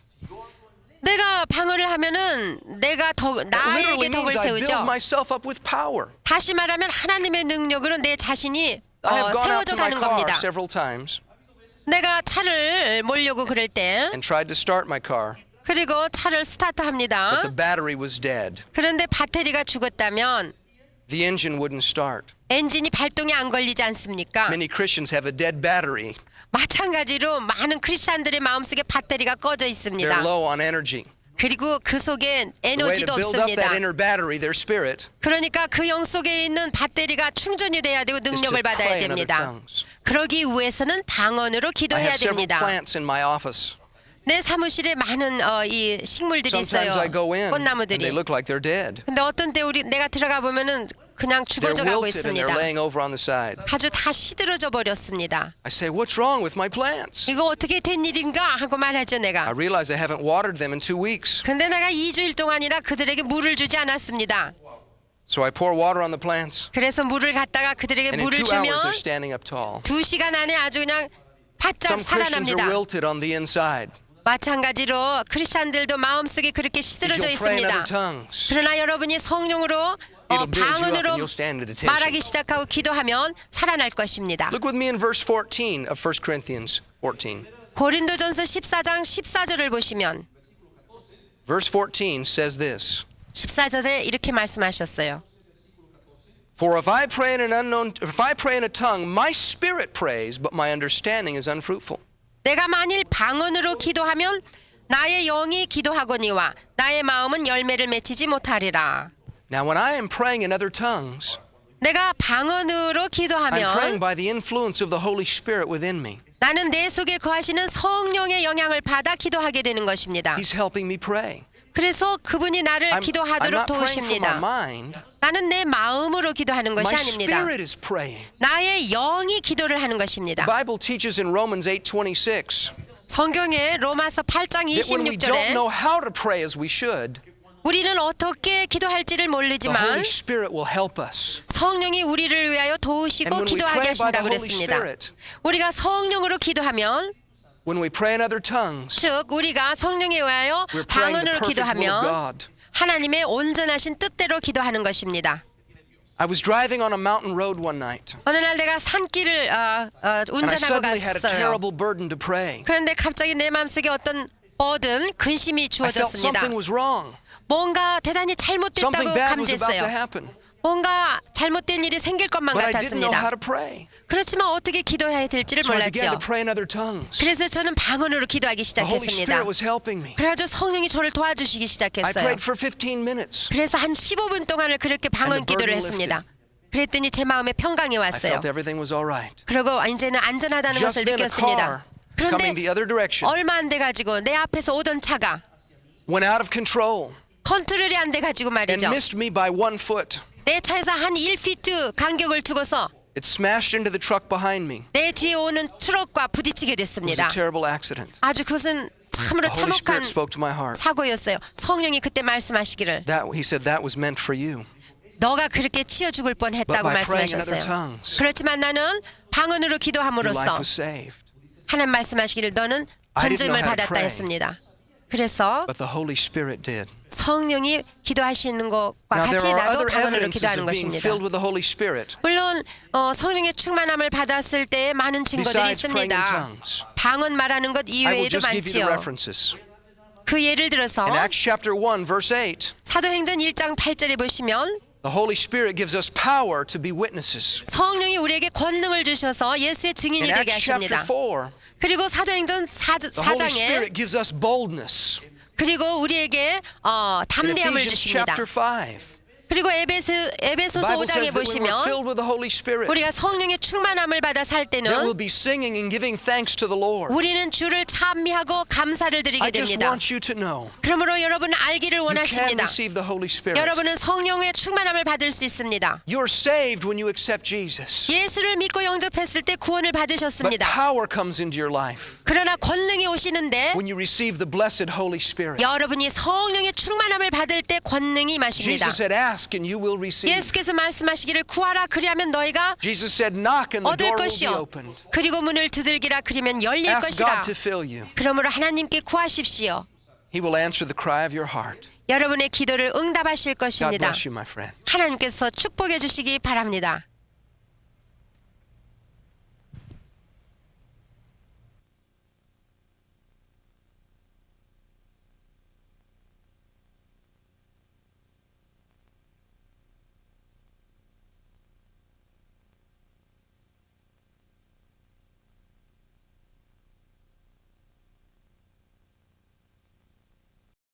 내가 방언을 하면은 내가 That 나에게 literally 덕을 means I build 세우죠. myself up with power. 다시 말하면 하나님의 능력으로 내 자신이 I have gone out 세워져 to my 가는 car 겁니다. several times 내가 차를 몰려고 그럴 때 and tried to start my car, 그리고 차를 but 스타트합니다. the battery was dead. 그런데 배터리가 죽었다면 The engine wouldn't start. 엔진이 발동이 안 걸리지 않습니까? Many Christians have a dead battery. 마찬가지로 많은 크리스찬들의 마음속에 배터리가 꺼져 They're 있습니다. low on energy. 그리고 그 속엔 The way to 에너지도 build up 없습니다. that inner battery, their spirit, 그러니까 그 영 속에 있는 배터리가 충전이 돼야 되고 is to 능력을 받아야 pray in other 됩니다. tongues. 그러기 위해서는 방언으로 I 기도해야 have several 됩니다. plants in my office. 내 사무실에 많은 이 식물들이 Sometimes 있어요. I go in and they 꽃나무들이. look like they're dead. 근데 어떤 때 내가 들어가 보면은 그냥 They're 죽어져 가고 wilted and 있습니다. they're laying over on the side. 아주 다 시들어져 버렸습니다. I say, what's wrong with my plants? 이거 어떻게 된 일인가 하고 말하죠 I 내가. realize I haven't watered them in 2 weeks. 근데 내가 2주일 동안이나 그들에게 물을 주지 않았습니다. So I pour water on the plants. 그래서 물을 갖다가 그들에게 And in 물을 2 hours 주면 they're standing up tall. 2시간 안에 아주 그냥 바짝 Some Christians are 살아납니다. wilted on the inside. 마찬가지로 크리스찬들도 마음속에 그렇게 If 시들어져 you'll pray in 있습니다. other tongues, 그러나 여러분이 성령으로 it'll build you up and 방언으로 you'll stand at attention. 말하기 시작하고 기도하면 살아날 것입니다. Look with me in verse 14 of 1 Corinthians 14. 고린도전서 14장 14절을 보시면 Verse 14 says this. 14절에 이렇게 말씀하셨어요. For if I pray in a tongue, my spirit prays, but my understanding is unfruitful. 내가 만일 방언으로 기도하면 나의 영이 기도하거니와 나의 마음은 열매를 맺히지 못하리라. Now, when I am praying in other tongues, 내가 방언으로 I'm praying 기도하면 by the influence of the Holy Spirit within me. 나는 내 속에 거하시는 성령의 영향을 받아 기도하게 되는 것입니다. He's helping me pray. 그래서 그분이 나를 I'm 기도하도록 not praying from my 도우십니다. mind. 나는 내 마음으로 기도하는 My 것이 아닙니다. spirit is praying. 나의 영이 기도를 하는 것입니다. The Bible teaches in Romans 8:26 성경에 로마서 8장 that when we don't 26절에 know how to pray as we should, 우리는 어떻게 기도할지를 the Holy 모르지만 Spirit will help us. 성령이 우리를 위하여 And 도우시고 when we 기도하게 pray by the 하신다고 Holy 그랬습니다. Spirit, 우리가 성령으로 기도하면 when we pray in other tongues, 즉 우리가 성령에 의하여 we're praying the 방언으로 perfect will of 기도하면 God. 하나님의 온전하신 뜻대로 기도하는 것입니다. I was driving on a mountain road one night, 어느 날 내가 산길을 and I 운전하고 suddenly had a 갔어요. terrible burden to pray. 그런데 갑자기 내 마음속에 어떤 뻗은 근심이 I felt 주어졌습니다. something was wrong. 뭔가 대단히 잘못됐다고 Something bad was about to 감지했어요. happen. 뭔가 잘못된 일이 생길 것만 But I didn't know how 같았습니다. to pray. 그렇지만 어떻게 기도해야 될지를 So I began to 몰랐죠. pray in other tongues. 그래서 저는 방언으로 기도하기 The Holy 시작했습니다. Spirit was helping me. 그래가지고 성령이 저를 도와주시기 I 시작했어요. prayed for 15 minutes. 그래서 한 15분 동안을 그렇게 방언 And the 기도를 burden 했습니다. 그랬더니 제 마음에 평강이 I 왔어요. felt everything was all right. 그리고 이제는 안전하다는 Just 것을 then a car 느꼈습니다. 그런데 coming the other direction 얼마 안 돼가지고 내 앞에서 오던 차가 went out of control 컨트롤이 안 돼가지고 and 말이죠. missed me by 1 foot. 내 차에서 한 1피트 간격을 두고서 It smashed into the truck behind me. 내 뒤에 오는 트럭과 부딪히게 It was a 됐습니다. terrible accident. 아주 그것은 참으로 The Holy 참혹한 Spirit spoke to my heart. 사고였어요. 성령이 그때 말씀하시기를 He said that was meant for you. 너가 그렇게 치여 죽을 But 뻔했다고 by praying in other 말씀하셨어요. tongues, 그렇지만 나는 방언으로 your life 기도함으로써 was saved. 하나님 말씀하시기를 너는 I didn't know 건짐을 how to 받았다 pray. 했습니다. 그래서 But the Holy Spirit did. 성령이 기도하시는 것과 Now there 같이 are 나도 other 방언으로 evidences 기도하는 of being 것입니다. filled with the Holy Spirit 물론 성령의 충만함을 받았을 때 많은 증거들이 besides praying in 있습니다. tongues. 방언 말하는 것 I will 이외에도 just give you the 많지요. references. 그 예를 들어서 In Acts chapter 1 verse 8, 사도행전 1장 8절에 보시면 the Holy Spirit gives us power to be witnesses. 성령이 우리에게 권능을 주셔서 예수의 증인이 In 되게 Acts chapter 하십니다. 4, 그리고 사도행전 the Holy 4장에 Spirit gives us boldness. 그리고 우리에게 In 담대함을 Ephesians 주십니다. chapter 5, 그리고 the 에베소서 Bible 5장에 says that when we're 보시면 filled with the Holy Spirit, 우리가 성령의 충만함을 받아 살 that we'll 때는 be singing and giving thanks to the Lord. 우리는 주를 찬미하고 감사를 드리게 I just 됩니다. want you to know 그러므로 여러분은 알기를 you can 원하십니다. receive the Holy Spirit. 여러분은 성령의 충만함을 받을 수 있습니다. You're saved when you accept Jesus. 예수를 믿고 영접했을 때 구원을 But 받으셨습니다. power comes into your life 그러나 권능이 오시는데 when you receive the blessed Holy Spirit. 여러분이 성령의 충만함을 받을 때 권능이 임하십니다. Jesus said, ask and you will receive. 예수께서 말씀하시기를 구하라 그리하면 너희가 Jesus said, knock and the 얻을 door will be 것이요 opened. 그리고 문을 두들기라 그러면 열릴 Ask 것이라. God to fill you. 그러므로 하나님께 구하십시오. He will answer the cry of your heart. 여러분의 기도를 응답하실 God 것입니다. bless you, my friend. 하나님께서 축복해 주시기 바랍니다.